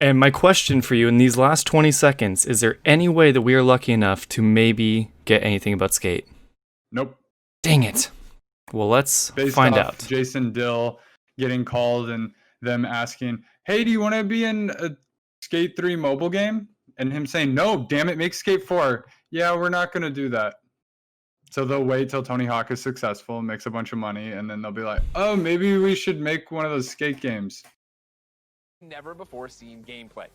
And my question for you in these last 20 seconds, is there any way that we are lucky enough to maybe get anything about Skate? Nope. Dang it. Well, let's find out. Jason Dill getting called and them asking, hey, do you want to be in a Skate 3 mobile game? And him saying, no, damn it, make Skate 4. Yeah, we're not going to do that. So they'll wait till Tony Hawk is successful, makes a bunch of money, and then they'll be like, oh, maybe we should make one of those Skate games. Never before seen gameplay.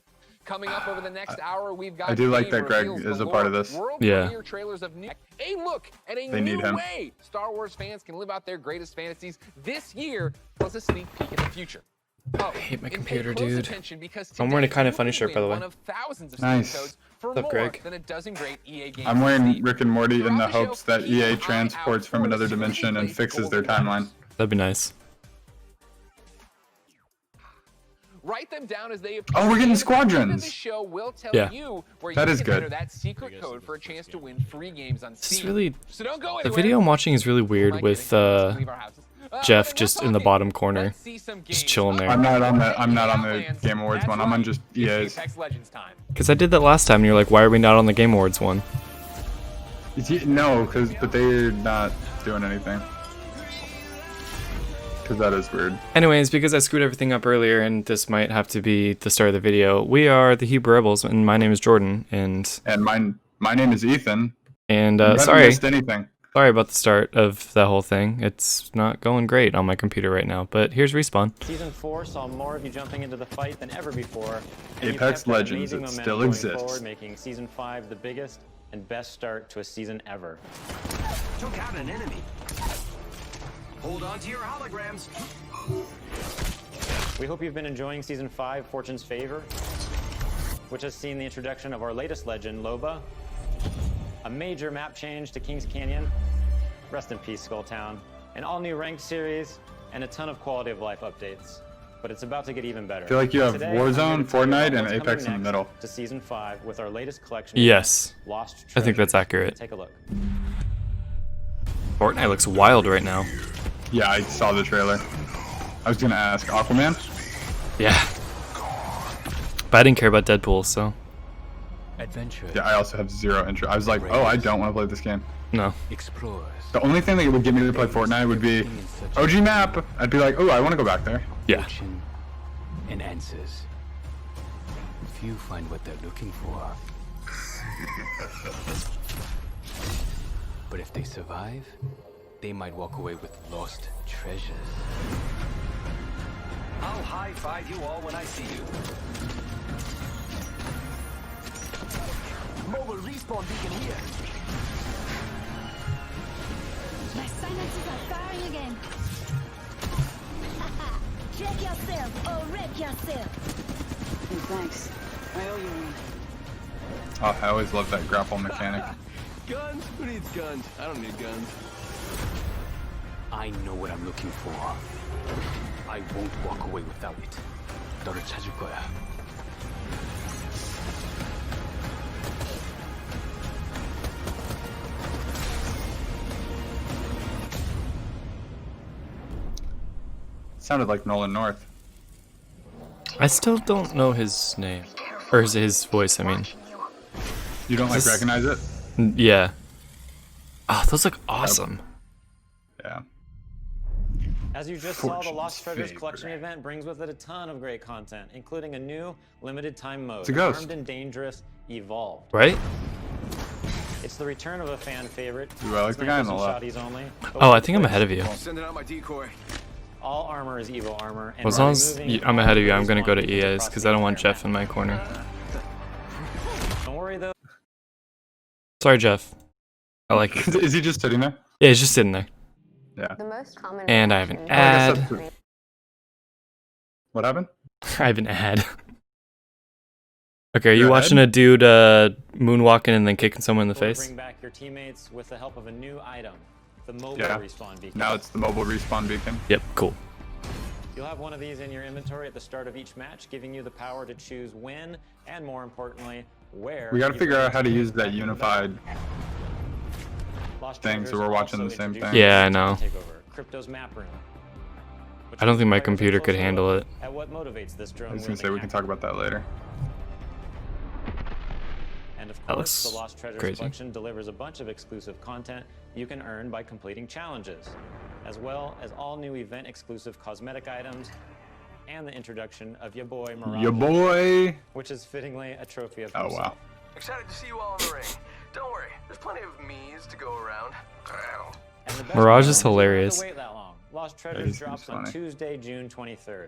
Coming up over the next hour, we've got. I do like that Greg is a part of this. Yeah. Trailers of new. A look at a They new need him. way Star Wars fans can live out their greatest fantasies this year, plus a sneak peek in the future. Oh, I hate my computer, close dude. attention because I'm wearing a today kind of you funny can shirt, by the win way. one of thousands of Nice. codes for What's up, more Greg? than a dozen great EA games. I'm wearing Rick and Morty in Throughout the the show, hopes that keep EA an eye transports out from for another the dimension and specifically fixes their golden timeline. letters. That'd be nice. Write them down as they appear. Oh, we're getting And squadrons. The show will tell Yeah. you where That you is can good. enter that secret code for a chance to win free games on This Steam. is really... So don't go The anywhere. video I'm watching is really weird with Leave our houses. Jeff But just enough in the talking. bottom corner, Let's see some just games. chilling there. I'm not on the Outlands. Game Awards That's one. I'm on right. just It's EA's. Apex Legends time. Because I did that last time, and you're like, why are we not on the Game Awards one? No, but they're not doing anything. Because that is weird. Anyways, because I screwed everything up earlier, and this might have to be the start of the video, we are the Hebrew Rebels, and my name is Jordan, and My name is Ethan. You haven't sorry missed anything. about the start of that whole thing. It's not going great on my computer right now, but here's Respawn. Season 4 saw more of you jumping into the fight than ever before. and you've Apex kept that Legends, amazing it momentum still going exists. forward, making Season 5 the biggest and best start to a season ever. Took out an enemy. Hold on to your holograms. We hope you've been enjoying Season 5, Fortune's Favor, which has seen the introduction of our latest legend, Loba, a major map change to Kings Canyon, rest in peace, Skulltown, an all-new ranked series, and a ton of quality of life updates. But it's about to get even better. I feel like you have Today, I'm here Warzone, to tell you about Fortnite, and what's coming Apex in the next middle. To Season 5 with our latest collection of Yes, Lost I think that's Treasures. accurate. Take a look. Fortnite looks wild right now. Yeah, I saw the trailer. I was gonna ask, Aquaman? Yeah. But I didn't care about Deadpool, so Adventure. Yeah, I also have zero interest. I was like, oh, I don't want to play this game. no. Explorers. The only thing that would get me to play Fortnite would be OG map. I'd be like, oh, I want to go back there. Yeah. Fortune and answers. Few find what they're looking for. But if they survive, they might walk away with lost treasures. I'll high-five you all when I see you. Mobile respawn beacon here. My silences are firing again. Check yourself or wreck yourself. Thanks. I owe you one. Oh, I always love that grapple mechanic. Guns? Who needs guns? I don't need guns. I know what I'm looking for. I won't walk away without it. 너를 찾을 거야. Sounded like Nolan North. I still don't know his name. Or his voice, I mean. You don't like This- recognize it? Yeah. Oh, those look awesome. Yeah. As you just saw, the Fortune's Lost Treasures Favor. Collection event brings with it a ton of great content, including a new limited time mode, It's a ghost. Armed and Dangerous Evolved. Right? It's the return of a fan favorite. Ooh, I like the guy on the left. Shotties only. Oh, I think I'm ahead of you. Sending out my decoy. All armor is Evo armor. And As we're long as removing I'm ahead of you, all I'm gonna go to respawn EA's across because the I don't want entire Jeff in my corner. map. Don't worry though. Sorry, Jeff. I like it. Is he just sitting there? Yeah, he's just sitting there. Yeah. The most common And I have an reaction- ad. What happened? I have an ad. Okay, are you Your watching ad? a dude moonwalking and then kicking someone in the We'll face? bring back your teammates with the help of a new item, the mobile Yeah. respawn beacon. Now it's the mobile respawn beacon. Yep, cool. You'll have one of these in your inventory at the start of each match, giving you the power to choose when and, more importantly, where. We got to you figure bring out how to teammates use that back into the unified. battle. Lost thing, so Treasures we're watching also the same introduced thing. Yeah, I know. Takeover, Crypto's map room. I don't think my computer could handle it. At what motivates this drone I was gonna say we wielding can talk hacker. about that later. And of That course, looks the Lost Treasures crazy. collection delivers a bunch of exclusive content you can earn by completing challenges, as well as all new event-exclusive cosmetic items, and the introduction of your boy Mirage, Your boy. which is fittingly a trophy of Oh himself. wow. Excited to see you all in the ring. Don't worry, there's plenty of me's to go around. And the best Mirage part is you don't have to hilarious. wait that long. Lost he Treasures seems drops on funny. Tuesday, June 23rd.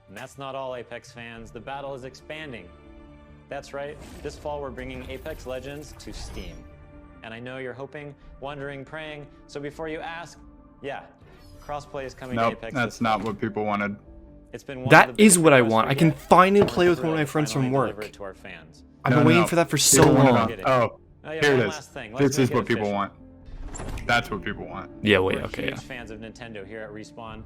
And that's not all, Apex fans. The battle is expanding. That's right. This fall, we're bringing Apex Legends to Steam. And I know you're hoping, wondering, praying. So before you ask, yeah, crossplay is coming to Nope, Apex. that's this not fall. what people wanted. It's been one That of the is biggest what I requests want. we I can get, finally and we're play with one of thrilled my to friends from finally deliver work. it to our fans. I've been waiting for that for so People wanna long. know. Oh, Oh, yeah, here it one is. last thing. Let's This is make it what people official. want. That's what people want. Yeah, wait, We're okay, huge yeah. fans of Nintendo here at Respawn,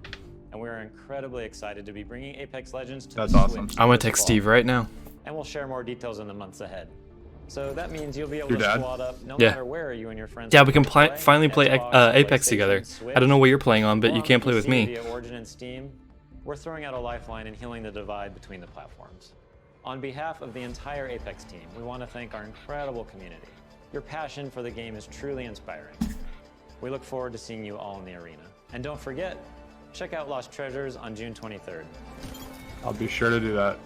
and we're incredibly excited to be bringing Apex Legends to That's the awesome. Switch I'm gonna this text fall. Steve right now. And we'll share more details in the months ahead. So that means you'll be able Your to dad? squad up no Yeah. matter where you and your friends Yeah, want we can to play. finally play Xbox, Apex PlayStation, together. Switch, I don't know what you're playing on, but or you on can't play with PC me. Via Origin and Steam. We're throwing out a lifeline and healing the divide between the platforms. On behalf of the entire Apex team, we want to thank our incredible community. Your passion for the game is truly inspiring. We look forward to seeing you all in the arena. And don't forget, check out Lost Treasures on June 23rd. I'll be sure to do that.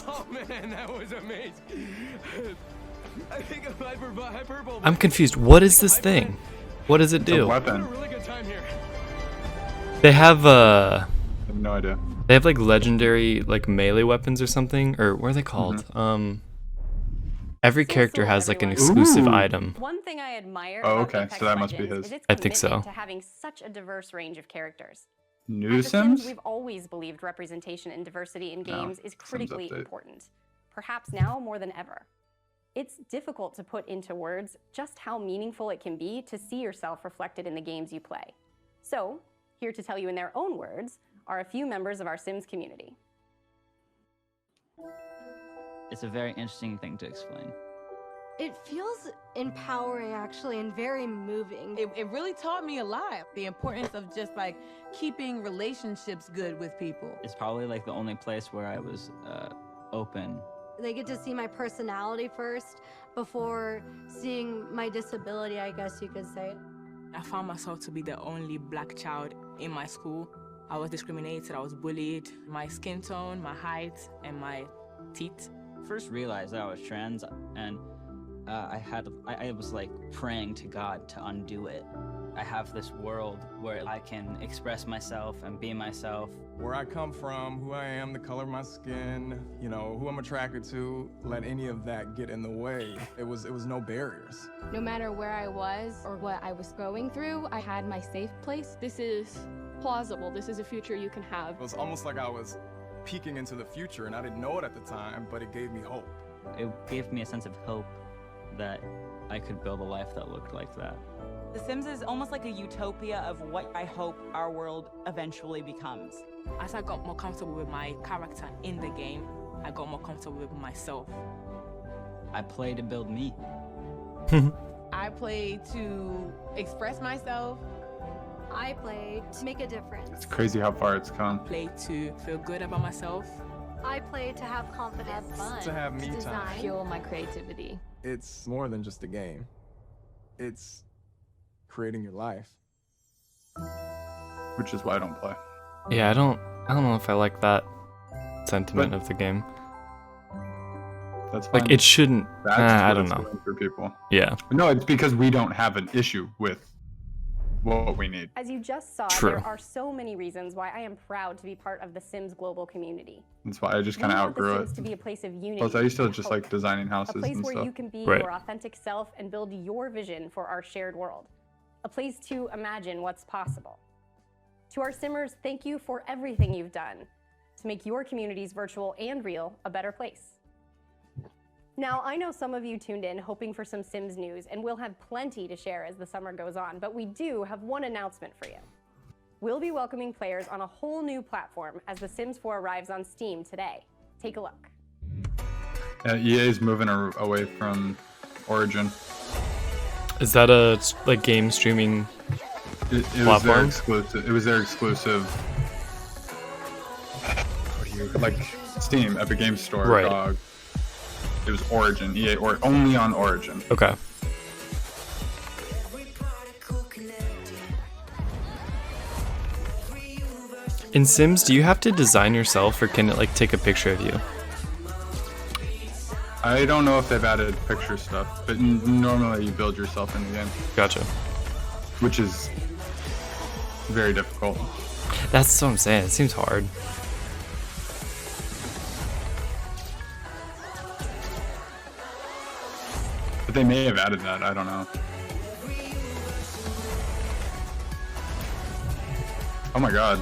Oh man, that was amazing. I think I'm hyperbole. I'm confused. What is this thing? What does it It's a do? weapon. A really good time here. They have I have no idea. like legendary like melee weapons or something, or what are they called? Every character has like an exclusive Ooh. item. One thing I admire Oh, about okay, Apex so that must be Legends his. is its I think commitment so. to having such a diverse range of characters. New At The Sims, Sims? we've always believed representation and diversity in No, games is Sims critically update. important, perhaps now more than ever. It's difficult to put into words just how meaningful it can be to see yourself reflected in the games you play. So, here to tell you in their own words are a few members of our Sims community. It's a very interesting thing to explain. It feels empowering, actually, and very moving. It really taught me a lot. The importance of just like keeping relationships good with people. It's probably like the only place where I was open. They get to see my personality first before seeing my disability, I guess you could say. I found myself to be the only black child in my school. I was discriminated, I was bullied. My skin tone, my height, and my teeth. First realized that I was trans, and I was like praying to God to undo it. I have this world where I can express myself and be myself. Where I come from, who I am, the color of my skin, you know, who I'm attracted to, let any of that get in the way. It was no barriers. No matter where I was or what I was going through, I had my safe place. This is plausible. This is a future you can have. It was almost like I was peeking into the future, and I didn't know it at the time, but it gave me hope. It gave me a sense of hope that I could build a life that looked like that. The Sims is almost like a utopia of what I hope our world eventually becomes. As I got more comfortable with my character in the game, I got more comfortable with myself. I play to build me. I play to express myself. I play to make a difference. It's crazy how far it's come. Play to feel good about myself. I play to have confidence. To have me time. Fuel my creativity. It's more than just a game. It's creating your life. Which is why I don't play. Yeah, I don't know if I like that sentiment But- of the game. That's fine. Like it shouldn't. That's I what don't it's know. doing for people. Yeah. No, it's because we don't have an issue with what we need. As you just saw, True. there are so many reasons why I am proud to be part of the Sims global community. That's why I just kind We of want the outgrew Sims it. to be a place of unity. Plus, I used to and just hope. like designing A houses place and where stuff. you can be Right. your authentic self and build your vision for our shared world. A place to imagine what's possible. To our Simmers, thank you for everything you've done to make your communities, virtual and real, a better place. Now, I know some of you tuned in hoping for some Sims news, and we'll have plenty to share as the summer goes on, but we do have one announcement for you. We'll be welcoming players on a whole new platform as The Sims 4 arrives on Steam today. Take a look. EA is moving away from Origin. Is that a like game streaming It was their platform? exclusive. It was their exclusive like Steam, Epic Games Store, Right. GOG. It was Origin, EA, or only on Origin. Okay. In Sims, do you have to design yourself, or can it like take a picture of you? I don't know if they've added picture stuff, but normally you build yourself in the game. Gotcha. Which is very difficult. That's what I'm saying. It seems hard. But they may have added that. I don't know. Oh my god.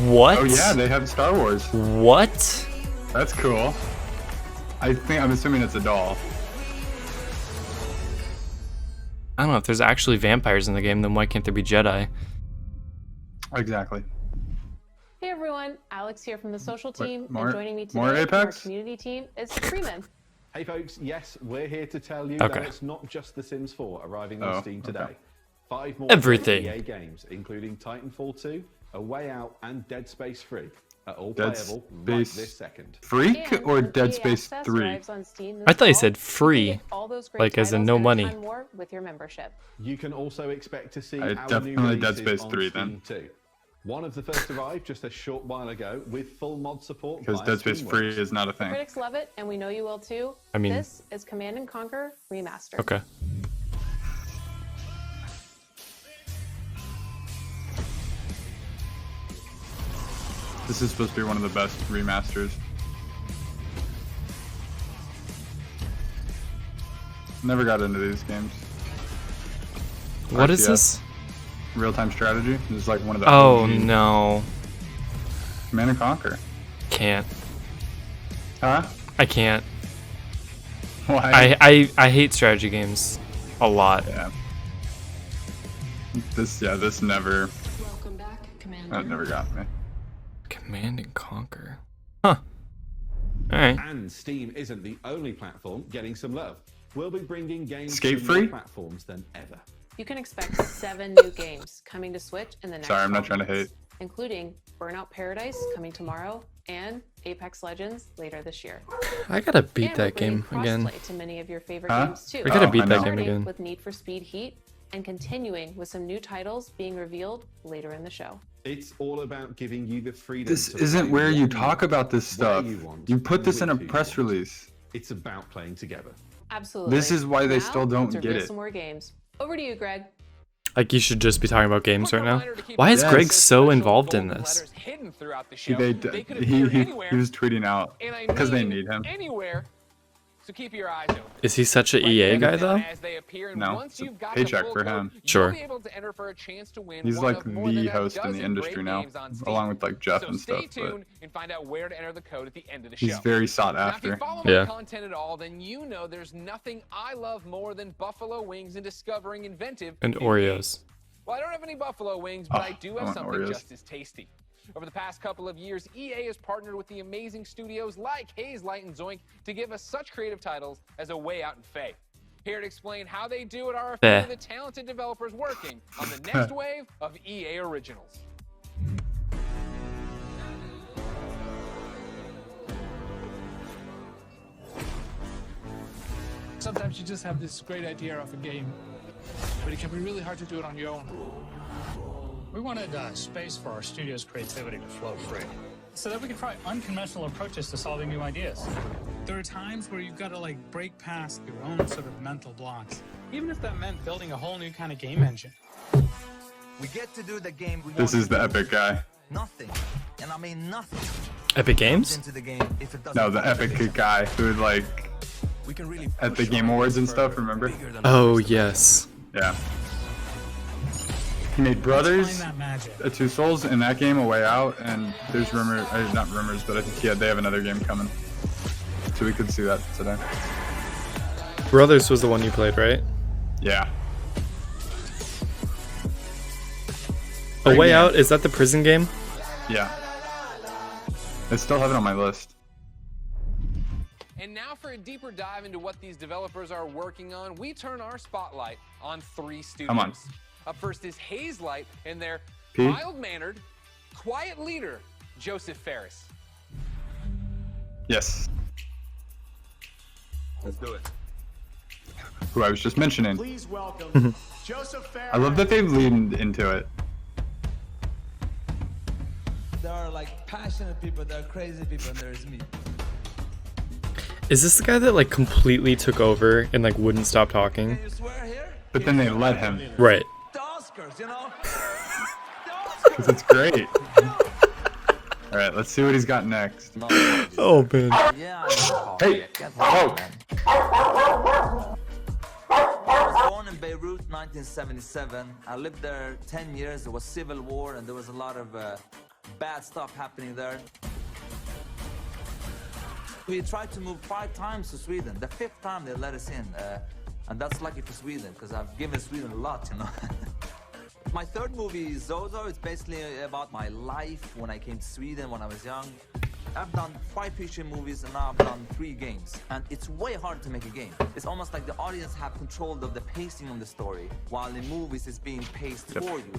What? Oh yeah, they have Star Wars. What? That's cool. I'm assuming it's a doll. I don't know if there's actually vampires in the game, then why can't there be Jedi? Exactly. Hey everyone, Alex here from the social team, more- and joining me more today from our Apex? community team is Freeman. Hey folks, yes, we're here to tell you Okay. that it's not just The Sims 4 arriving Oh, on Steam today. okay. 5 more Everything. EA games, including Titanfall 2, A Way Out, and Dead Space 3, are all Dead playable right Space this second. Freak And or when Dead EA Space Access 3? arrives on Steam this I thought you fall, said you can free, get all those great like as in titles no and a money. ton more with your membership. You can also expect to see I our definitely new Dead releases Space on 3 Steam then. too. One of the first arrived just a short while ago with full mod support. Because via Dead Space Steamworks. 3 is not a thing. Critics love it, and we know you will too. I mean- this is Command & Conquer Remastered. Okay. This is supposed to be one of the best remasters. Never got into these games. What is RTS, this? Real-time strategy. This is like one of the Oh OG no. Command and Conquer. Can't. Huh? I can't. Why? I hate strategy games a lot. Yeah. This never. Welcome back, Commander. That never got me. Command and Conquer. Huh. Alright. And Steam isn't the only platform getting some love. We'll be bringing games Escape to more free? platforms than ever. You can expect 7 new games coming to Switch in the next Sorry, I'm not 12 trying to months, hate. including Burnout Paradise coming tomorrow and Apex Legends later this year. I gotta beat And that we're bringing game again. crossplay to many of your favorite Huh? games too. I gotta beat I that know. game Starting again. with Need for Speed Heat and continuing with some new titles being revealed later in the show. It's all about giving you the freedom. This to isn't play where what you talk about this where stuff. you want, You put and this in a with who you press want. release. It's about playing together. Absolutely. This is why they Now, still don't let's get reveal it. some more games. Over to you, Greg. Like you should just be talking about games right now. Reminder to keep Why is Yes. Greg so special involved in golden this? letters hidden throughout the He, show. they, They could he, appear he, anywhere, he was tweeting out and I because they mean need him. anywhere. So keep your eyes open. Is he such a Like EA them guy though? as they appear, and No, once it's a you've got paycheck the full for code, him. Sure. You'll be able to enter for a chance to win He's one like of more the than a host in the dozen industry great now, games on Steam. along with like Jeff so and stay stuff. But tuned and find out where to enter the code at the end of the show. he's very sought Now, if you after. follow Yeah. my content at all, then you know there's nothing I love more than buffalo wings and discovering inventive And new Oreos. games. Well, I don't have any buffalo wings, but Oh, I do I have want something Oreos. just as tasty. Over the past couple of years, EA has partnered with the amazing studios like Haze Light and Zoink to give us such creative titles as A Way Out and Faye. Here to explain how they do it are a few Fair. of the talented developers working on the next wave of EA originals. Sometimes you just have this great idea of a game, but it can be really hard to do it on your own. We wanted space for our studio's creativity to flow free, so that we can try unconventional approaches to solving new ideas. There are times where you've got to like break past your own sort of mental blocks, even if that meant building a whole new kind of game engine. We get to do the game we This want is to the do. epic guy. Nothing, and I mean nothing, Epic Games? into the game if it doesn't No, the follow epic vision. guy who like We can really at the push Game our Awards and ideas stuff. further, Remember? bigger than Oh others. yes. Yeah. He made Find Brothers, that magic. Two Souls in that game, A Way Out, and there's rumors, not rumors, but I think they have another game coming. So we could see that today. Brothers was the one you played, right? Yeah. A Great Way game. Out, is that the prison game? Yeah. I still have it on my list. And now for a deeper dive into what these developers are working on, we turn our spotlight on 3 studios. Come on. Up first is Haze Light and their P? mild-mannered, quiet leader, Joseph Ferris. Yes. Let's do it. Who I was just mentioning. Please welcome Joseph I love that they've leaned into it. There are like passionate people, there are crazy people, and there's me. Is this the guy that like completely took over and like wouldn't stop talking? But then they let him. Right. The Oscars, you know? Because it's great. All right, let's see what he's got next. Oh man. Hey. Oh. I was born in Beirut, 1977. I lived there 10 years. There was civil war, and there was a lot of bad stuff happening there. We tried to move 5 times to Sweden. The 5th time they let us in, and that's lucky for Sweden because I've given Sweden a lot, you know. My 3rd movie, Zozo, it's basically about my life when I came to Sweden when I was young. I've done 5 feature movies and now I've done 3 games. And it's way hard to make a game. It's almost like the audience have control of the pacing of the story, while in movies it's being paced for you.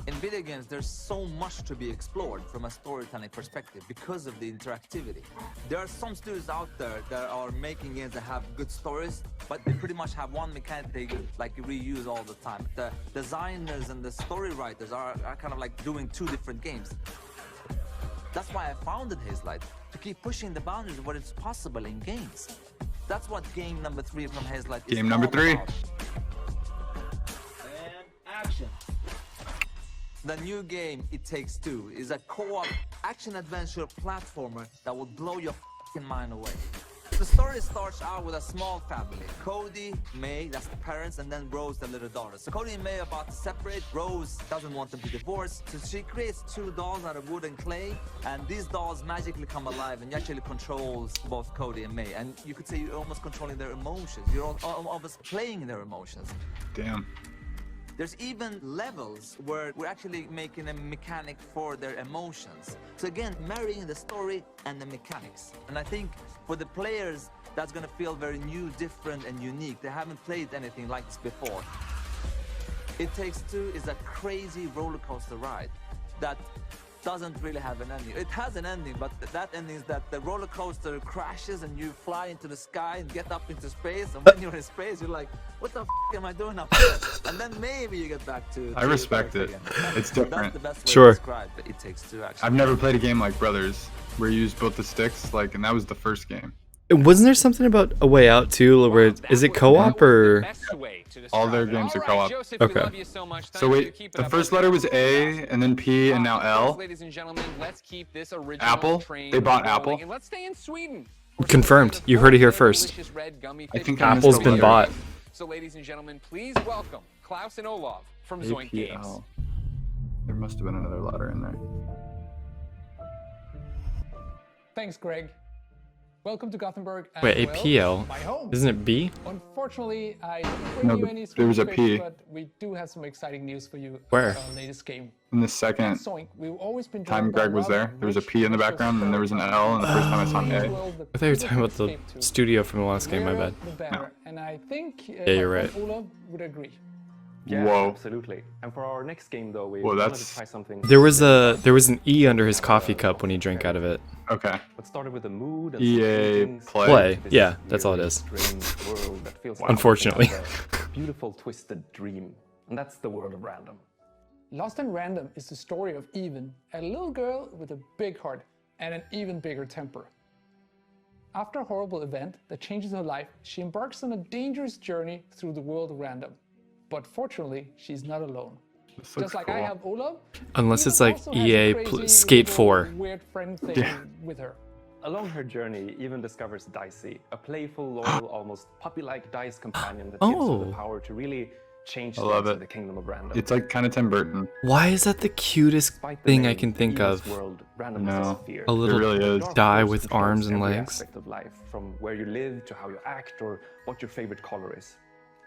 In video games, there's so much to be explored from a storytelling perspective because of the interactivity. There are some studios out there that are making games that have good stories, but they pretty much have one mechanic they like reuse all the time. The designers and the story writers are kind of like doing 2 different games. That's why I founded Hazelight, to keep pushing the boundaries of what is possible in games. That's what game number 3 from Hazelight is. Game number 3. About. And action. The new game, It Takes Two, is a co-op action-adventure platformer that will blow your f***ing mind away. The story starts out with a small family. Cody, May, that's the parents, and then Rose, the little daughter. So Cody and May are about to separate. Rose doesn't want them to divorce, so she creates 2 dolls out of wood and clay, and these dolls magically come alive and actually controls both Cody and May. And you could say you're almost controlling their emotions. You're almost playing their emotions. Damn. There's even levels where we're actually making a mechanic for their emotions. So again, marrying the story and the mechanics. And I think for the players, that's gonna feel very new, different, and unique. They haven't played anything like this before. It Takes Two is a crazy roller coaster ride that doesn't really have an ending. It has an ending, but that ending is that the roller coaster crashes and you fly into the sky and get up into space. And when you're in space, you're like, what the f am I doing up here? And then maybe you get back to... I respect it. It's different. That's the best way Sure. to describe it. It Takes Two, actually. I've never played a game like Brothers, where you use both the sticks, like, and that was the first game. Wasn't there something about A Way Out too? Where is it co-op or? All their games are co-op. Okay. So wait, the first letter was A, and then P, and now L. Apple? They bought Apple? Let's stay in Sweden. Confirmed. You heard it here first. I think I Apple's missed been the bought. So ladies and gentlemen, please welcome Klaus and Olaf from Zoink Games. APL. There must have been another letter in there. Thanks, Greg. Welcome to Gothenburg. Wait, well, APL? my home. Isn't it B? Unfortunately, I didn't bring No, you any there was a Swedish P. picks, but we do have some exciting news for you Where? about our latest game. In the At second Zoink, we've always been time driven by Greg was love there, and there was a rich P in the background, and there was an L, and the first time I saw an A. I thought you were talking about the studio from the last game. My bad. The better. And I think Yeah, you're my right. friend Olaf would agree. Yeah, Whoa. absolutely. And for our next game, though, we Whoa, wanted that's- to try something. There was an E under his coffee cup when he drank out of it. Okay. What started with a mood and EA some Play. this Yeah, that's all it is. strange world that feels like Unfortunately. a beautiful, twisted dream. And that's the world of random. Lost and Random is the story of Even, a little girl with a big heart and an even bigger temper. After a horrible event that changes her life, she embarks on a dangerous journey through the world of random. But fortunately, she's not alone. Just like I have Olaf, Unless it's Even like also has a EA crazy Skate little 4. weird friend thing Yeah. with her. Along her journey, Even discovers Dicey, a playful, loyal, almost puppy-like dice companion that gives her the Oh. power to really change I love things in it. the kingdom of random. It's like kind of Tim Burton. Why is that the cutest Despite the thing I name, can think Even's of? world, randomness No, is a fear. A little it really is. Dark die force with controls arms and every legs. aspect of life, from where you live to how you act or what your favorite color is.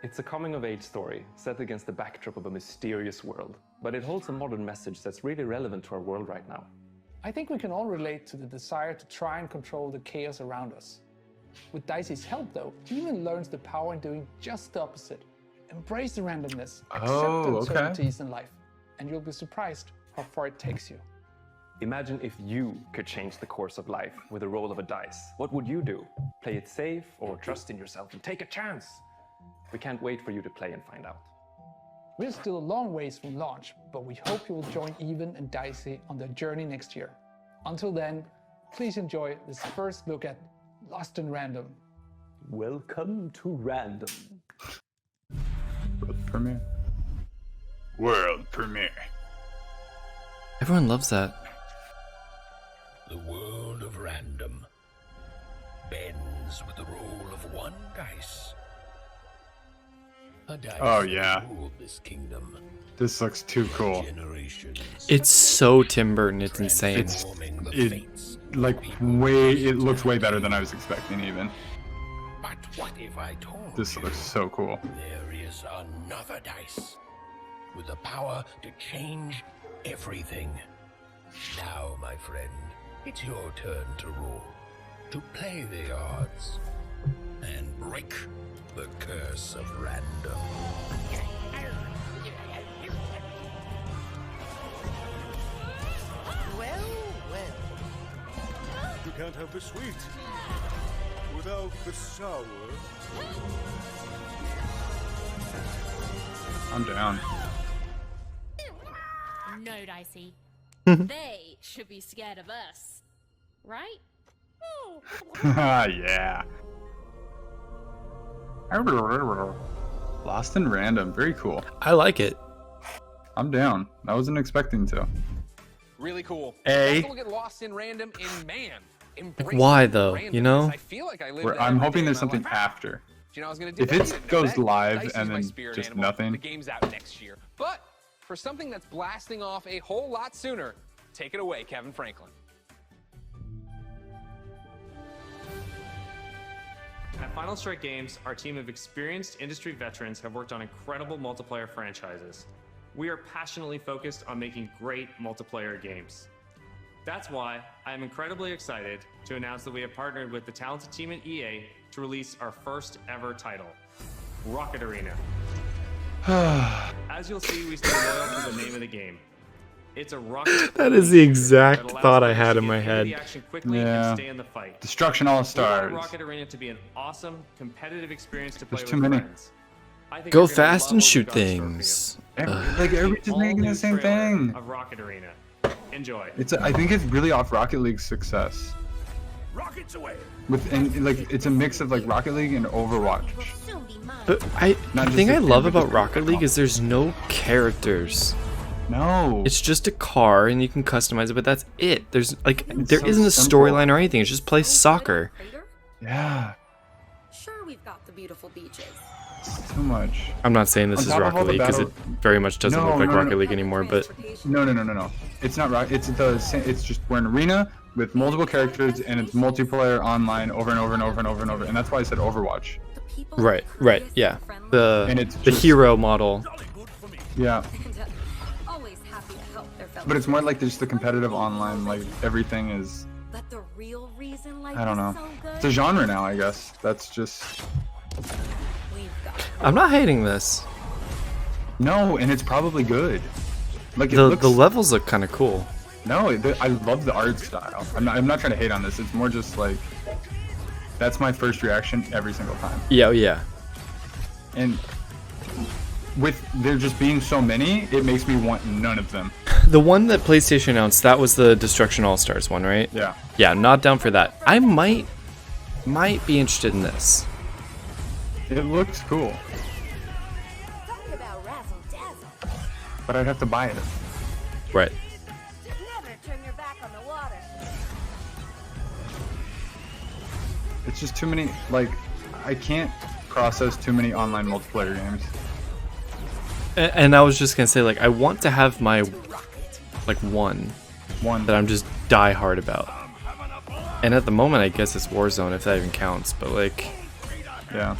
It's a coming-of-age story set against the backdrop of a mysterious world, but it holds a modern message that's really relevant to our world right now. I think we can all relate to the desire to try and control the chaos around us. With Dicey's help, though, Even learns the power in doing just the opposite. Embrace the randomness, accept Oh, the okay. uncertainties in life, and you'll be surprised how far it takes you. Imagine if you could change the course of life with a roll of a dice. What would you do? Play it safe or trust in yourself and take a chance? We can't wait for you to play and find out. We're still a long ways from launch, but we hope you will join Even and Dicey on their journey next year. Until then, please enjoy this first look at Lost in Random. Welcome to Random. World premiere. World premiere. Everyone loves that. The world of random bends with the roll of one dice. A dice Oh yeah. ruled this kingdom. This looks too cool. It's so Tim Burton, it's insane. It looks way better than I was expecting even. But what if I told This looks so cool. there is another dice with the power to change everything? Now, my friend, it's your turn to roll, to play the odds, and break the curse of random. Well, well. You can't have the sweet without the sour. I'm down. No, Dicey. They should be scared of us. Right? Yeah. Lost in Random. Very cool. I like it. I'm down. I wasn't expecting to. Really cool. A. Let's get lost in random and man. Like, why though? You know? I feel like I live that I'm every hoping day there's of my something life. after. You know, I was gonna do If that. it goes live Dicey's and my then spirit just animal. nothing. The game's out next year. But for something that's blasting off a whole lot sooner, take it away, Kevin Franklin. At Final Strike Games, our team of experienced industry veterans have worked on incredible multiplayer franchises. We are passionately focused on making great multiplayer games. That's why I am incredibly excited to announce that we have partnered with the talented team at EA to release our first ever title, Rocket Arena. As you'll see, we stay loyal to the name of the game. It's a rocket. That is the exact thought I had in my head. Yeah. Destruction All We want Stars. Rocket Arena to be an awesome, competitive experience to play There's with too many. friends. I think Go you're gonna fast love and what we've shoot got in store for you. things. Like everybody's just making the same thing. Of Rocket Arena. Enjoy. I think it's really off Rocket League's success. Rockets away. It's a mix of like Rocket League and Overwatch. But the Not thing just I the love game, but about just Rocket League is there's no characters. No. It's just a car and you can customize it, but that's it. There's like It's there so isn't a simple. storyline or anything. It's just play soccer. Yeah. Sure, we've got the beautiful beaches. It's too much. I'm not saying this On is top of Rocket all the League because it battle- very much doesn't No, look like no, no, Rocket no. League anymore, but No. It's not Rocket. It's just we're an arena with multiple characters and it's multiplayer online over and over and over and over and over. And that's why I said Overwatch. right, yeah. And it's The just- hero model. Yeah. Always happy to help their fellow. But it's more like just the competitive online. Like everything is. But the real reason life I don't know. is so good. It's a genre now, I guess. That's just. I'm not hating this. No, and it's probably good. Like it The looks. the levels look kind of cool. No, I love the art style. I'm not trying to hate on this. It's more just like. That's my first reaction every single time. Yeah. And with there just being so many, it makes me want none of them. The one that PlayStation announced, that was the Destruction All Stars one, right? Yeah. Yeah, not down for that. I might be interested in this. It looks cool. But I'd have to buy it. Right. Never turn your back on the water. It's just too many. Like, I can't process too many online multiplayer games. And I was just gonna say, like, I want to have my like one that I'm just die hard about. And at the moment, I guess it's Warzone, if that even counts. But like, yeah.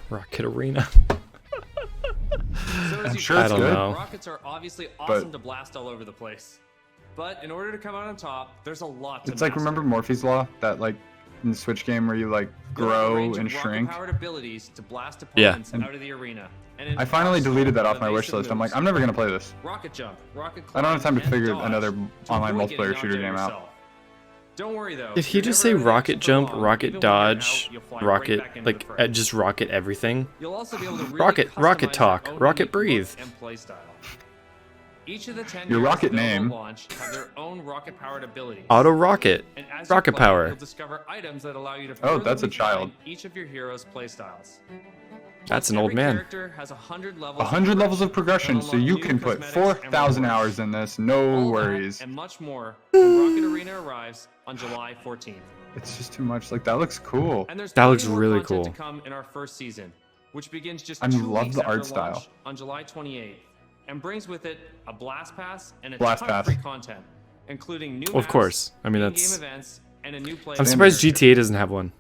Rocket Arena. So as I'm you sure can it's see, good. Rockets are obviously awesome to blast all over the place. But in order to come out on top, there's a lot to It's like, remember Morphe's Law? That, like, in the Switch game where you, like, grow and shrink? Rocket-powered abilities to blast Yeah. opponents out of the arena. and I finally deleted that off my wish evasive list. I'm like, moves. I'm never gonna play this. Rocket jump, rocket I don't have time to climb, and figure dodge another to online avoid getting multiplayer knocked shooter game out. yourself. Don't worry though. Did he you're just never say out of the rocket action for jump, long. rocket Even when you're dodge, out, you'll fly rocket, right back into the fray. just rocket everything? You'll also be able to really rocket customize talk, your own rocket unique breathe. look and play style. Each of the 10 Your heroes rocket available at name. launch have their own rocket-powered abilities. Auto rocket, And as you rocket play, power. You'll discover items that allow you to Oh, further that's a refine child. each of your heroes' playstyles. That's an old Every man. character has 100 levels. 100 levels of progression, that so unlock you new can put cosmetics 4,000 and rewards. hours in this, no All that worries. and much more when Rocket Arena arrives on July 14th. It's just too much. Like, that looks cool. And there's That plenty looks more really content cool. to come in our first season, which begins just I 2 love weeks the after art launch style. on July 28th, and brings with it a blast pass and a Blast ton pass. of free content, including new Of maps, course. I mean, in-game that's. events, and a new play. I'm surprised GTA doesn't have one.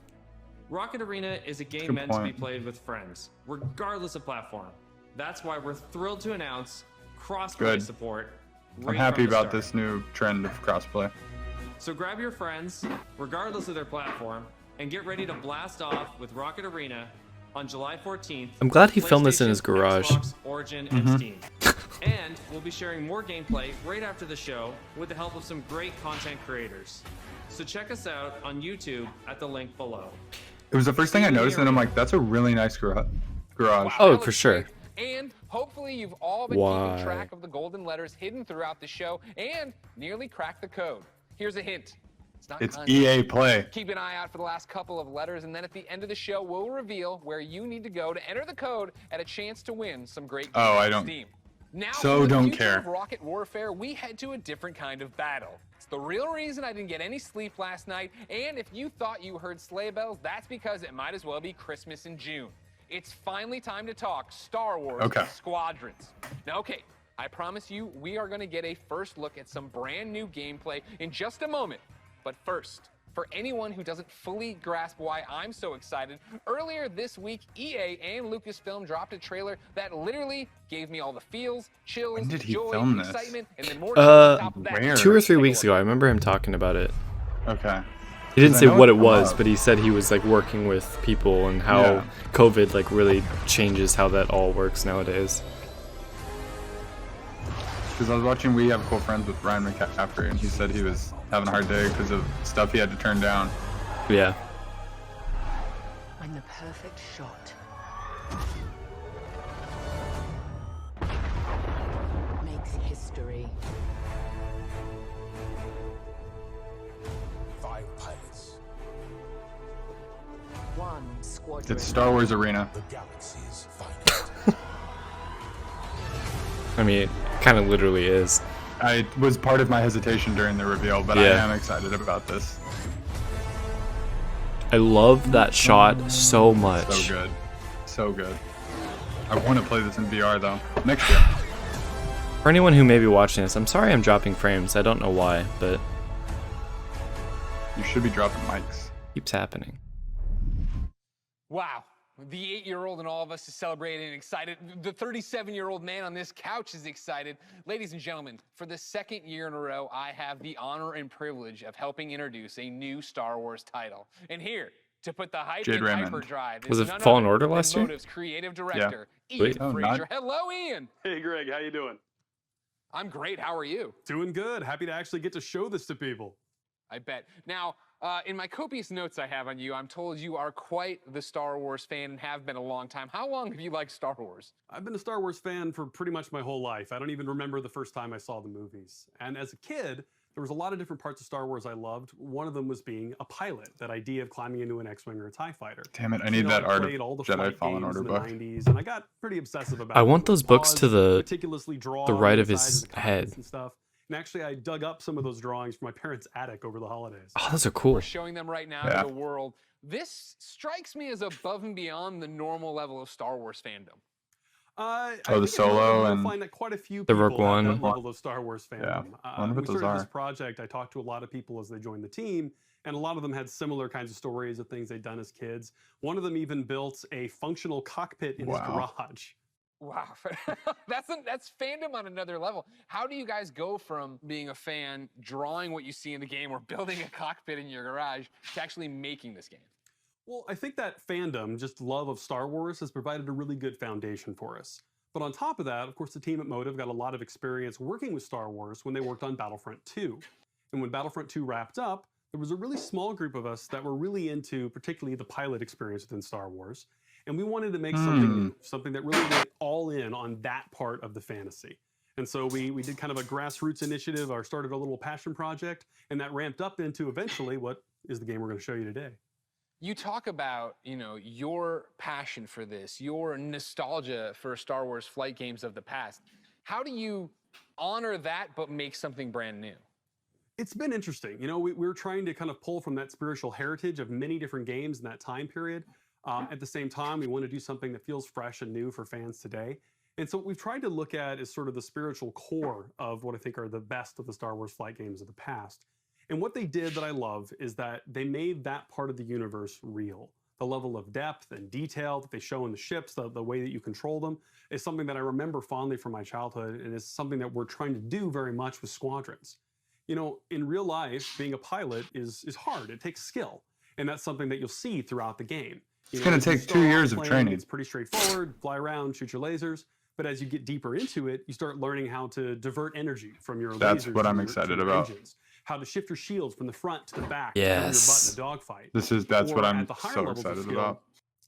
Rocket Arena is a game Good meant to be point. played with friends, regardless of platform. That's why we're thrilled to announce cross-play Good. support. I'm right happy from the about start. this new trend of crossplay. So grab your friends, regardless of their platform, and get ready to blast off with Rocket Arena on July 14th. I'm glad he filmed this in PlayStation, his garage. Xbox, Origin, and Mhm. Steam. And we'll be sharing more gameplay right after the show with the help of some great content creators. So check us out on YouTube at the link below. It was the first thing I noticed, and I'm like, that's a really nice garage. Oh, for sure. And hopefully you've all been Why? keeping track of the golden letters hidden throughout the show and nearly cracked the code. Here's a hint. Not It's kind. EA Play. Keep an eye out for the last couple of letters, and then at the end of the show, we'll reveal where you need to go to enter the code at a chance to win some great games Oh, I on don't- Steam. Now, so for the don't future care. of Rocket Warfare, we head to a different kind of battle. It's the real reason I didn't get any sleep last night, and if you thought you heard sleigh bells, that's because it might as well be Christmas in June. It's finally time to talk Star Wars Okay. Squadrons. Now, okay, I promise you, we are going to get a first look at some brand new gameplay in just a moment. But first, for anyone who doesn't fully grasp why I'm so excited, earlier this week, EA and Lucasfilm dropped a trailer that literally gave me all the feels, chills, When did he joy, film this? excitement, and then more chills on top of that. Where? 2 or 3 weeks ago, I remember him talking about it. Okay. He didn't 'Cause say I know what it's it was, come but he said he was like working with people and how Yeah. COVID like really changes how that all works nowadays. Because I was watching We Have Cool Friends with Ryan McCaffrey, and he said he was having a hard day because of stuff he had to turn down. Yeah. I'm the perfect shot. Makes history. 5 pilots. 1 squadron. It's Star Wars Arena. The galaxy's finest. I mean, it kind of literally is. I was part of my hesitation during the reveal, but I Yeah. am excited about this. I love that shot so much. So good. So good. I want to play this in VR, though. Next year. For anyone who may be watching this, I'm sorry I'm dropping frames. I don't know why, but You should be dropping mics. keeps happening. Wow. The 8-year-old in all of us is celebrating and excited. The 37-year-old man on this couch is excited. Ladies and gentlemen, for the second year in a row, I have the honor and privilege of helping introduce a new Star Wars title. And here, to put the hype Jade in Raymond. hyperdrive, Was is it none Fallen other Order than last year? Motive's creative director, Sweet. Ian Oh, Fraser. not- Hello, Ian. Hey, Greg, how you doing? I'm great. How are you? Doing good. Happy to actually get to show this to people. I bet. Now, in my copious notes I have on you, I'm told you are quite the Star Wars fan and have been a long time. How long have you liked Star Wars? I've been a Star Wars fan for pretty much my whole life. I don't even remember the first time I saw the movies. And as a kid, there was a lot of different parts of Star Wars I loved. One of them was being a pilot, that idea of climbing into an X-Wing or a TIE fighter. Damn it, I need that I Art of played all the Jedi flight Fallen games Order in the book. 90s, and I got pretty obsessive about I them. want those books to the meticulously draw right the of his sides the head. cockpits and stuff. And actually, I dug up some of those drawings from my parents' attic over the holidays. Oh, those are cool. We're showing them right now Yeah. to the world. This strikes me as above and beyond the normal level of Star Wars fandom. I Oh, the think in general, Solo you'll and find that quite a few the people Rogue have One. that level of Star Wars fandom. Yeah. I wonder When what we those started this are. project, I talked to a lot of people as they joined the team, and a lot of them had similar kinds of stories of things they'd done as kids. One of them even built a functional cockpit in his Wow. garage. Wow, that's fandom on another level. How do you guys go from being a fan, drawing what you see in the game, or building a cockpit in your garage, to actually making this game? Well, I think that fandom, just love of Star Wars, has provided a really good foundation for us. But on top of that, of course, the team at Motive got a lot of experience working with Star Wars when they worked on Battlefront 2. And when Battlefront 2 wrapped up, there was a really small group of us that were really into particularly the pilot experience within Star Wars. And we wanted to make something new, something that really went all in on that part of the fantasy. And so we did kind of a grassroots initiative, or started a little passion project, and that ramped up into eventually what is the game we're going to show you today. You talk about, you know, your passion for this, your nostalgia for Star Wars flight games of the past. How do you honor that but make something brand new? It's been interesting. You know, we're trying to kind of pull from that spiritual heritage of many different games in that time period. At the same time, we want to do something that feels fresh and new for fans today. And so what we've tried to look at is sort of the spiritual core of what I think are the best of the Star Wars flight games of the past. And what they did that I love is that they made that part of the universe real. The level of depth and detail that they show in the ships, the way that you control them, is something that I remember fondly from my childhood, and is something that we're trying to do very much with Squadrons. You know, in real life, being a pilot is hard. It takes skill, and that's something that you'll see throughout the game. It's going to take 2 years of training. It's pretty straightforward, fly around, shoot your lasers. But as you get deeper into it, you start learning how to divert energy from your lasers. That's what I'm excited about. Engines, how to shift your shields from the front to the back. Yes. To your butt in a dogfight. That's what I'm so levels of excited skill, about.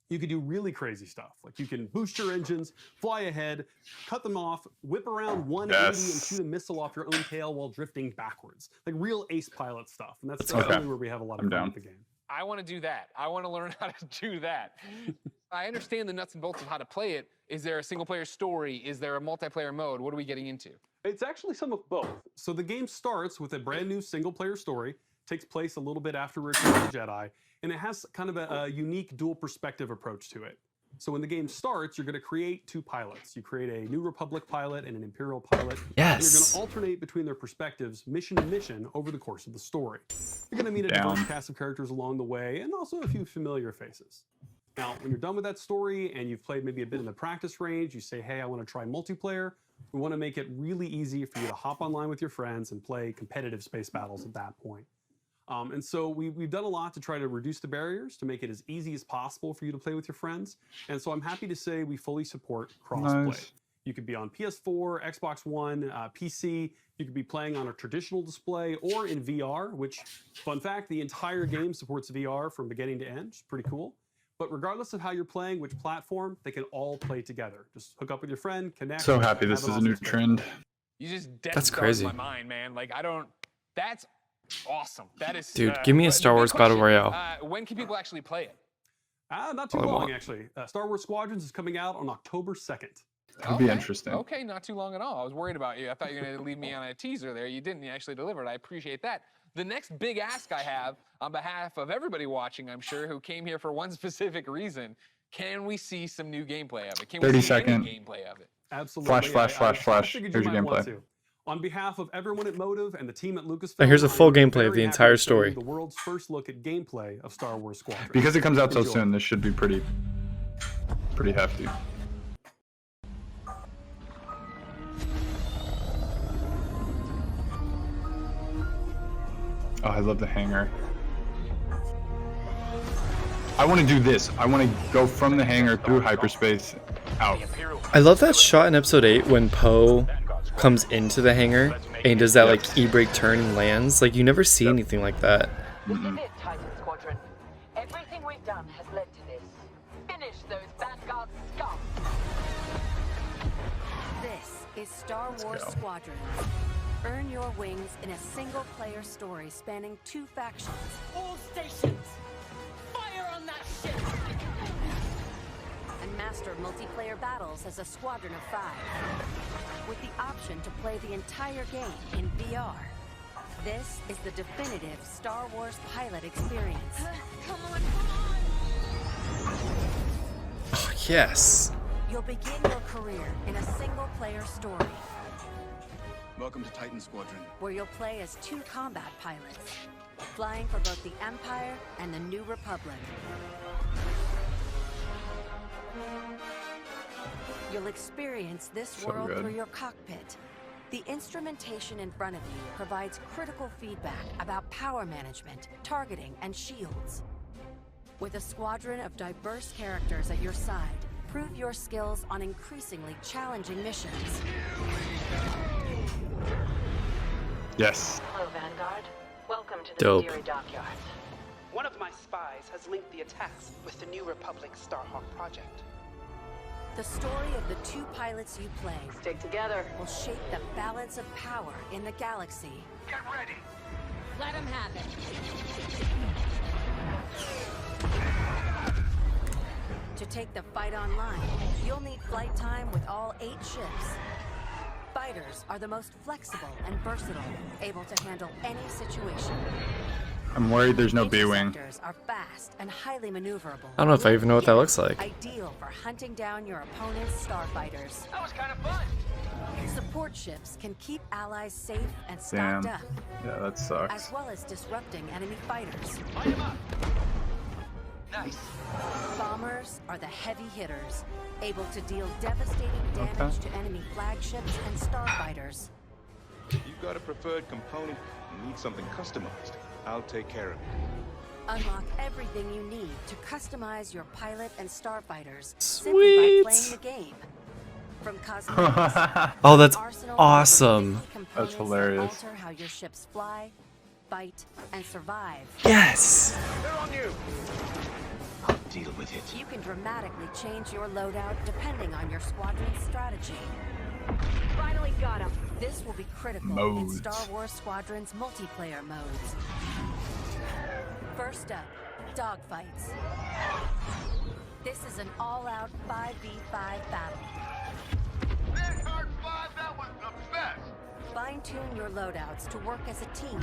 You could do really crazy stuff. Like you can boost your engines, fly ahead, cut them off, whip around 180 and shoot a missile off your own tail while drifting backwards. Like real ace pilot stuff. And that's really where we have a lot of fun with the game. I want to do that. I want to learn how to do that. I understand the nuts and bolts of how to play it. Is there a single player story? Is there a multiplayer mode? What are we getting into? It's actually some of both. So the game starts with a brand new single player story, takes place a little bit after Return of the Jedi, and it has kind of a unique dual perspective approach to it. So when the game starts, you're going to create two pilots. You create a New Republic pilot and an Imperial pilot. Yes. And you're going to alternate between their perspectives, mission to mission, over the course of the story. You're going to meet a diverse cast of characters along the way, and also a few familiar faces. Now, when you're done with that story and you've played maybe a bit in the practice range, you say, hey, I want to try multiplayer. We want to make it really easy for you to hop online with your friends and play competitive space battles at that point. And so we've done a lot to try to reduce the barriers, to make it as easy as possible for you to play with your friends. And so I'm happy to say we fully support crossplay. Nice. You could be on PS4, Xbox One, PC. You could be playing on a traditional display or in VR, which, fun fact, the entire game supports VR from beginning to end. It's pretty cool. But regardless of how you're playing, which platform, they can all play together. Just hook up with your friend, connect. So happy this is a new trend. You just That's crazy. my mind, man. Like that's awesome. That is, Dude, give me a Star Wars Battle Royale. When can people actually play it? Not too long, actually. Star Wars Squadrons is coming out on October 2nd. Could be interesting. Okay, not too long at all. I was worried about you. I thought you were going to leave me on a teaser there. You didn't. You actually delivered. I appreciate that. The next big ask I have on behalf of everybody watching, I'm sure, who came here for one specific reason, can we see some new gameplay of it? Can we 30 see second. any gameplay of it? Absolutely. Flash. Here's your gameplay. On behalf of everyone at Motive and the team at Lucasfilm, Now here's a full I'm gameplay very of the happy entire to show you story. The world's first look at gameplay of Star Wars Squadrons. Because it comes out so Enjoy. soon, this should be pretty hefty. Oh, I love the hangar. I want to do this. I want to go from the hangar through hyperspace out. I love that shot in episode 8 when Poe comes into the hangar and he does that like e-brake turn and lands. Like you never see anything like that. This is it, Titan Squadron. Everything we've done has led to this. Finish those Vanguard scum. This is Star Wars Squadrons. Earn your wings in a single-player story spanning 2 factions. All stations, fire on that ship! And master multiplayer battles as a squadron of 5. With the option to play the entire game in VR. This is the definitive Star Wars pilot experience. Come on! Oh, yes. You'll begin your career in a single-player story. Welcome to Titan Squadron. Where you'll play as 2 combat pilots, flying for both the Empire and the New Republic. You'll experience this world through your cockpit. The instrumentation in front of you provides critical feedback about power management, targeting, and shields. With a squadron of diverse characters at your side, prove your skills on increasingly challenging missions. Yes. Hello, Vanguard. Welcome to the Dope. Fury Dockyards. One of my spies has linked the attacks with the New Republic Starhawk project. The story of the two pilots you play Stick together. will shape the balance of power in the galaxy. Get ready. Let him have it. To take the fight online, you'll need flight time with all 8 ships. Fighters are the most flexible and versatile, able to handle any situation. I'm worried there's no B-wing. Interceptors are fast and highly maneuverable. I don't know if I even know what that looks like. Ideal for hunting down your opponent's starfighters. That was kind of fun. Support ships can keep allies safe and Damn. stocked up, Yeah, that sucks. as well as disrupting enemy fighters. Light him up. Nice. Bombers are the heavy hitters, able to deal devastating damage Okay. to enemy flagships and starfighters. If you've got a preferred component and need something customized, I'll take care of it. Unlock everything you need to customize your pilot and starfighters simply by playing the game. From cosmetics, Oh, that's arsenal awesome. to components that hilarious. alter how your ships fly, fight, and survive. Yes. They're on you. I'll deal with it. You can dramatically change your loadout depending on your squadron's strategy. Finally got him. This will be critical in Modes. Star Wars Squadron's multiplayer modes. First up, dogfights. This is an all-out 5v5 battle. Vanguard 5, that was the best! Fine-tune your loadouts to work as a team.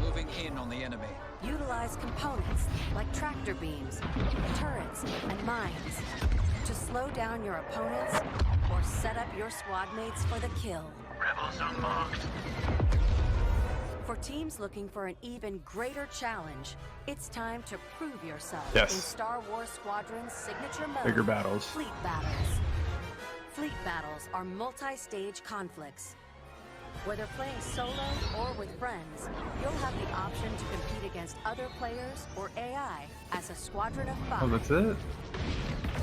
Moving in on the enemy. Utilize components like tractor beams, turrets, and mines to slow down your opponents or set up your squad mates for the kill. Rebels are marked. For teams looking for an even greater challenge, it's time to prove yourself Yes. in Star Wars Squadron's signature mode, Bigger battles. Fleet Battles. Fleet Battles are multi-stage conflicts. Whether playing solo or with friends, you'll have the option to compete against other players or AI as a squadron of 5. Oh, that's it?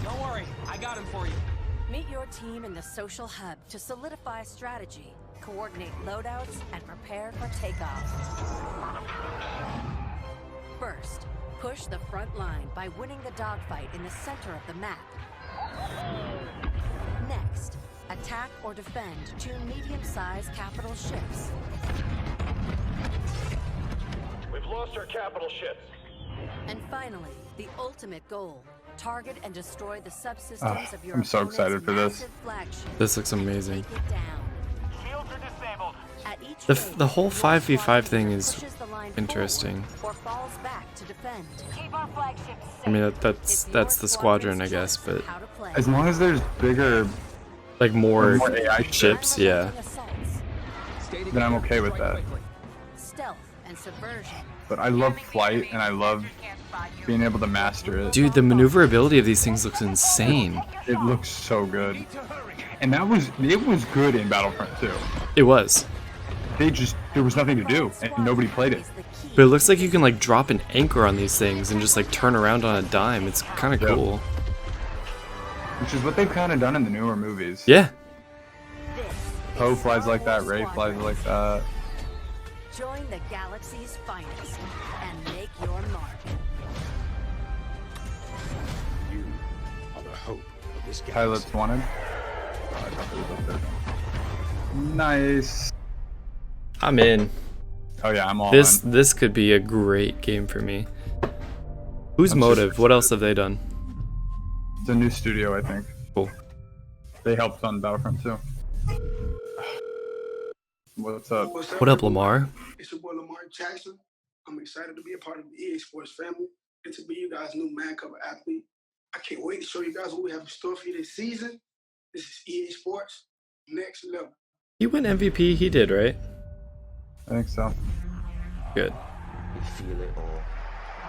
Don't worry, I got him for you. Meet your team in the social hub to solidify strategy, coordinate loadouts, and prepare for takeoff. First, push the front line by winning the dogfight in the center of the map. Next, attack or defend 2 medium-sized capital ships. We've lost our capital ships. And finally, the ultimate goal. Target and destroy the subsystems of your I'm so opponent's excited for this. massive flagship. This looks amazing. Take it down. Shields are disabled. At each The whole phase, 5v5 thing your is squadron pushes the line interesting. forward or falls back to defend. Keep our flagships safe. I mean, that's the squadron, I guess, but How to play. As long as there's bigger, like more more AI ships, yeah. Assaults, then I'm okay with that. stealth, and subversion. But I love flight, and I love being able to master it. Dude, the maneuverability of these things looks insane. It looks so good. And it was good in Battlefront 2. It was. There was nothing to do, and nobody played it. But it looks like you can like drop an anchor on these things and just like turn around on a dime. It's kind of cool. Which is what they've kind of done in the newer movies. Yeah. Poe flies like that, Rey flies like that. Join the galaxy's finest and make your mark. You are the hope of this galaxy. Pilots wanted. Oh, I thought it was up there. Nice. I'm in. Oh yeah, I'm all This in. this could be a great game for me. Who's I'm Motive? super What else have they done? It's a new studio, I think. Cool. They helped on Battlefront 2. What's up? What up, Lamar? It's your boy Lamar Jackson. I'm excited to be a part of the EA Sports family and to be you guys' new man cover athlete. I can't wait to show you guys what we have in store for you this season. This is EA Sports Next Level. He went MVP. He did, right? I think so. Good. You feel it all.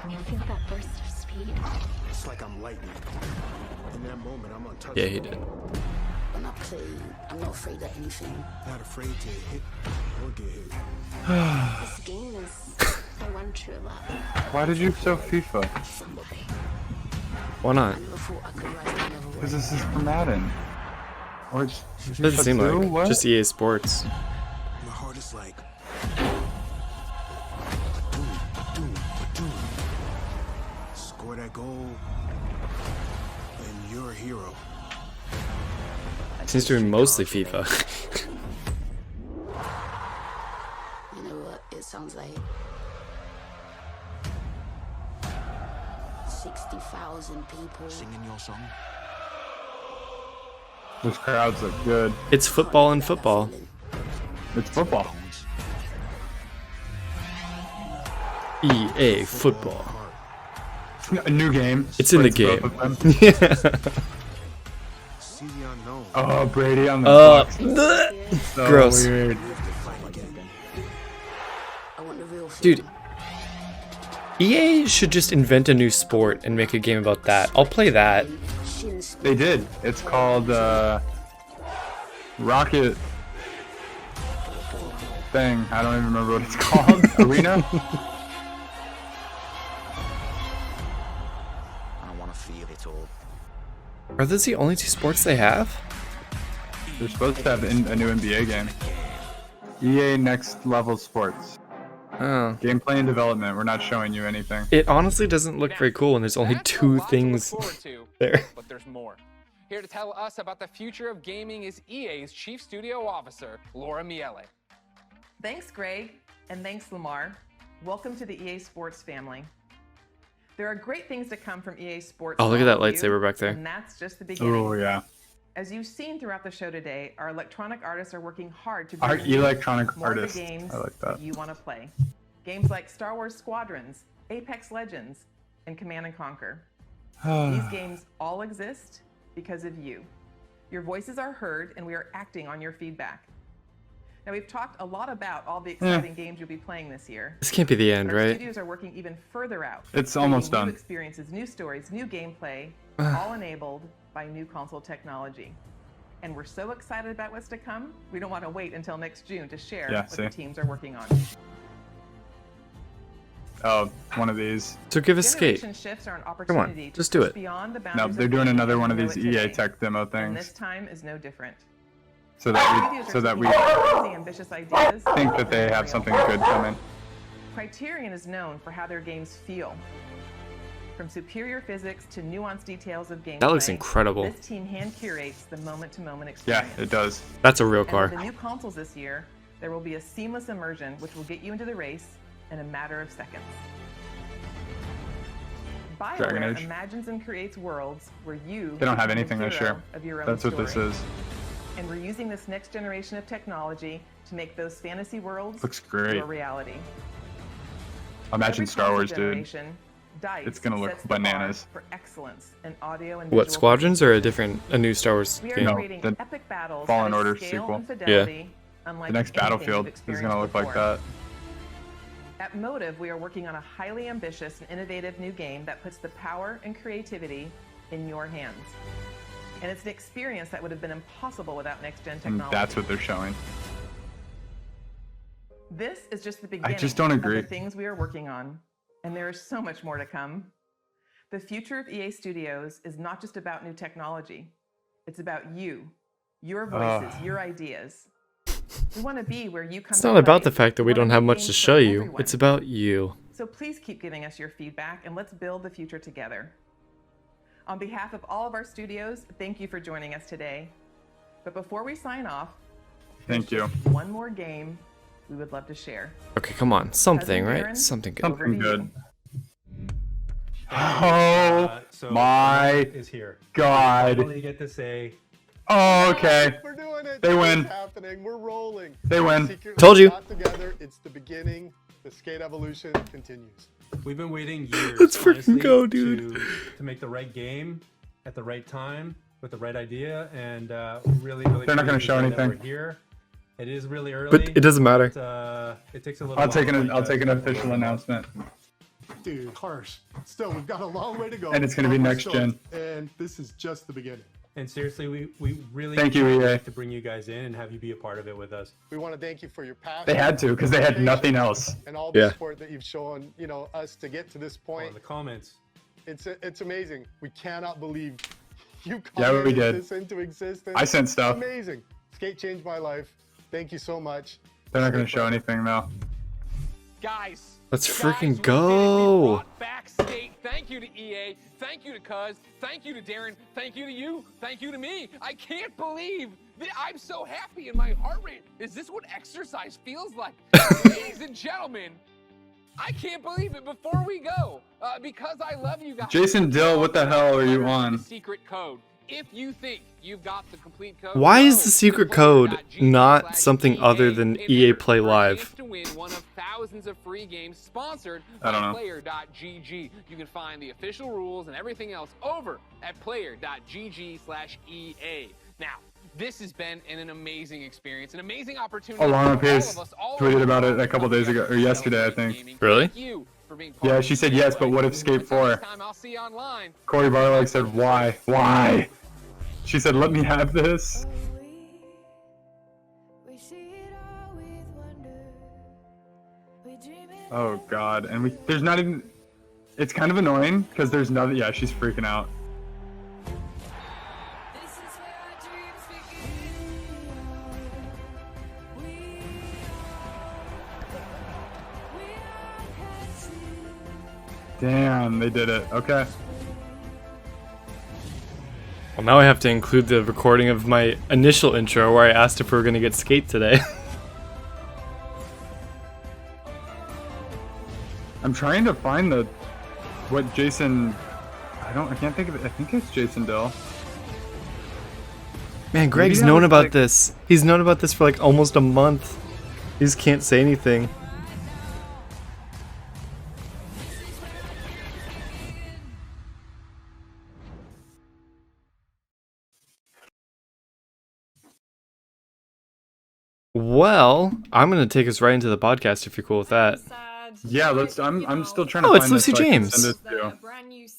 Can you feel that burst of speed? It's like I'm lightning. In that moment, I'm untouchable. Yeah, he did. When I play, I'm not afraid of anything. Not afraid to hit or get hit. This game is the one true love. Why did you so FIFA? Why not? Because this is for Madden. Or it's Doesn't seem like what? just EA Sports. My heart is like. Score that goal, and you're a hero. Seems to be mostly FIFA. You know what it sounds like? 60,000 people singing your song. Those crowds look good. It's football and football. It's football. EA football. A new game. It's in the game. See the unknown. Oh, Brady on the Bucks. So Gross. weird. Dude, EA should just invent a new sport and make a game about that. I'll play that. They did. It's called Rocket thing. I don't even remember what it's called. Arena? I want to feel it all. Are those the only two sports they have? They're supposed to have a new NBA game. EA Next Level Sports. Oh. Gameplay and development. We're not showing you anything. It honestly doesn't look very cool, and there's only two things there. But there's more. Here to tell us about the future of gaming is EA's Chief Studio Officer, Laura Miele. Thanks, Greg, and thanks, Lamar. Welcome to the EA Sports family. There are great things to come from EA Sports. Oh, look at that for all of you, lightsaber back there. And that's just the beginning. Oh, yeah. As you've seen throughout the show today, our electronic artists are working hard to Our bring you electronic more of artists. the games I like that. you want to play. Games like Star Wars Squadrons, Apex Legends, and Command & Conquer. These games all exist because of you. Your voices are heard, and we are acting on your feedback. Now, we've talked a lot about all the exciting games you'll be playing this year. This can't be the end, Our right? studios are working even further out. It's creating almost done. New experiences, new stories, new gameplay, all enabled by new console technology. And we're so excited about what's to come, we don't want to wait until next June to share what the teams are working on. Oh, one of these. So give us Skate. Generation shifts are an Come opportunity on, to just do push it. beyond the No, boundaries they're of doing gaming another as one of we know these it EA today. Tech demo And things. this time is no different. So that Studios we are taking crazy, ambitious ideas think that they have something good coming. Criterion is known for how their games feel. From superior physics to nuanced details of gameplay. That looks incredible. This team hand curates the moment-to-moment Yeah, experience. it does. That's a real And car. with the new consoles this year, there will be a seamless immersion which will get you into the race in a matter of seconds. Dragon BioWare Age. imagines and creates worlds where you They don't have become the anything this hero year. of your own That's what this story. is. And we're using this next generation of technology to make those fantasy worlds Looks great. your reality. Imagine Every Star console Wars, dude. generation, DICE It's gonna look sets the bar bananas. for excellence in audio and What, visual Squadrons or a new Star Wars we are game? creating the epic battles Fallen at a Order scale sequel. and fidelity unlike The next anything Battlefield you've is experienced gonna look like before. that. At Motive, we are working on a highly ambitious and innovative new game that puts the power and creativity in your hands. And it's an experience that would have been impossible without next-gen And technology. that's what they're showing. This is just the beginning just don't agree. of the things we are working on, and there is so much more to come. The future of EA Studios is not just about new technology. It's about you, your voices, your ideas. We want to be where you come It's to not about play. the fact that we wanna don't have make much games to for show you. everyone. It's about you. So please keep giving us your feedback and let's build the future together. On behalf of all of our studios, thank you for joining us today. But before we sign off, Thank you. one more game we would love to share. Okay, come on. Something, Cousin right? Darren, Something good. Something good. So my is here. God. Finally get to say, Oh, okay. We're doing it. They It's win. happening. We're rolling. They win. Secretly Told you. got together. It's the beginning. The skate evolution continues. we've been waiting years. Let's freaking honestly, go, dude. To make the right game at the right time with the right idea, and really, They're not gonna pleased show that anything. We're here. It is really early, But it doesn't matter. It takes a little. I'll while take for an you I'll guys take an to- official announcement. Dude, harsh. Still, we've got a long way to go. And it's gonna be but we're next stoked, gen. And this is just the beginning. And seriously, we really Thank you, EA. to bring you guys in and have you be a part of it with us. We want to thank you for your passion. They had to, 'cause they had nothing else. And all the Yeah. support that you've shown, us to get to this point. The comments. It's amazing. We cannot believe you Yeah, we commented did. this into existence. I sent stuff. Amazing. Skate changed my life. Thank you so much. They're not going to show anything though. Guys, Let's guys, freaking we did it. We go. brought back Skate. Thank you to EA. Thank you to Cuz. Thank you to Darren. Thank you to you. Thank you to me. I can't believe that I'm so happy and my heart rate. Is this what exercise feels like? Ladies and gentlemen, I can't believe it. Before we go, because I love you guys. Jason Dill, what the hell are you on? The secret code. If you think you've got the complete code, Why is the secret code not something other than EA Play Live? to win one of thousands of free games sponsored I by don't know. player.gg. You can find the official rules and everything else over at player.gg/EA. Now, this has been an amazing experience, an amazing opportunity. Alana for Pierce all of us all tweeted around about the it world a couple to days ago, or yesterday, I think. Really? Thank you for being part Yeah, of she the said family. yes, but what if Skate 4? Time I'll see you online. Corey Barlow said, why? Why? She said, let me have this. Oh god, and there's not even, it's kind of annoying because there's nothing. Yeah, she's freaking out. Damn, they did it. Okay. Well, now I have to include the recording of my initial intro where I asked if we were going to get Skate today. I'm trying to find what Jason, I can't think of it. I think it's Jason Dill. Man, Greg's known about this. He's known about this for like almost a month. He just can't say anything. Well, I'm gonna take us right into the podcast if you're cool with that. Yeah, I'm still trying to Oh, find it's Lucy this so I can James. send it to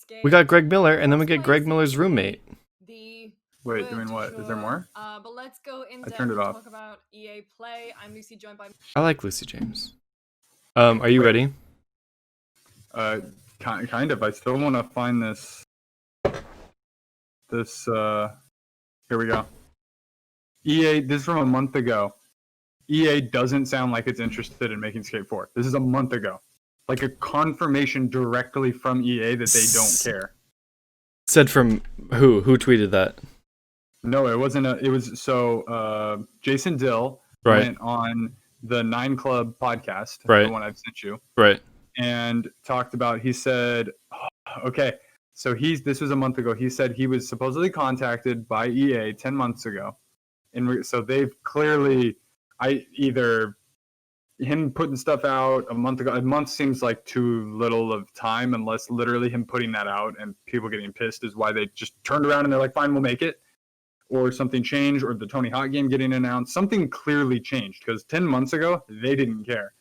you. We got Greg Miller, and then we get Greg Miller's roommate. Wait, doing what? Is there more? But let's go in I depth turned it and off. talk about EA Play. I'm Lucy, joined by. I like Lucy James. Are you ready? Kind of. I still want to find this. Here we go. EA, this is from a month ago. EA doesn't sound like it's interested in making Skate 4. This is a month ago. Like a confirmation directly from EA that they don't care. Said from who? Who tweeted that? No, it wasn't. It was Jason Dill went on the 9 Club podcast, the one I've sent you, and talked about. He said, "Okay, so this was a month ago. He said he was supposedly contacted by EA 10 months ago, and so they've clearly, either him putting stuff out a month ago. A month seems like too little of time, unless literally him putting that out and people getting pissed is why they just turned around and they're like, fine, we'll make it. Or something changed, or the Tony Hawk game getting announced. Something clearly changed because 10 months ago, they didn't care.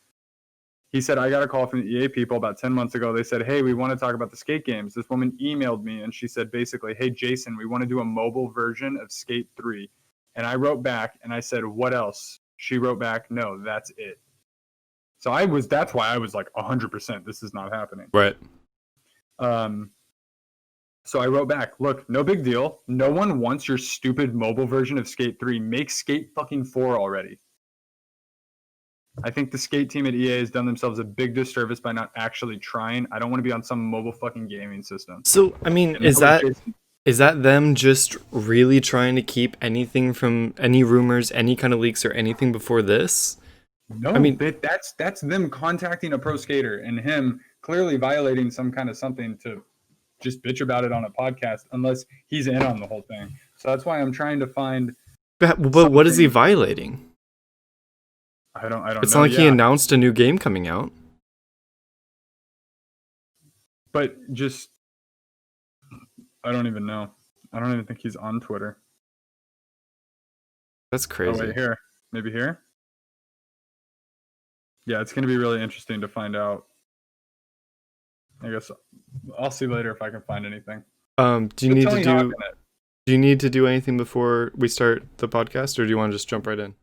He said, I got a call from the EA people about 10 months ago. They said, hey, we want to talk about the Skate games. This woman emailed me and she said, basically, hey, Jason, we want to do a mobile version of Skate 3. And I wrote back and I said, what else? She wrote back, no, that's it. So that's why I was like 100%, this is not happening. Right. So I wrote back, look, no big deal. No one wants your stupid mobile version of Skate 3. Make Skate fucking 4 already. I think the Skate team at EA has done themselves a big disservice by not actually trying. I don't want to be on some mobile fucking gaming system. So, I mean, is that them just really trying to keep anything from any rumors, any kind of leaks or anything before this? No, I mean, that's them contacting a pro skater and him clearly violating some kind of something to just bitch about it on a podcast unless he's in on the whole thing. So that's why I'm trying to find. But what is he violating? I don't know. It's not like he announced a new game coming out. But just, I don't even know. I don't even think he's on Twitter. That's crazy. Oh, wait, here. Maybe here? Yeah, it's going to be really interesting to find out. I guess I'll see later if I can find anything. Do you need to do anything before we start the podcast, or do you want to just jump right in?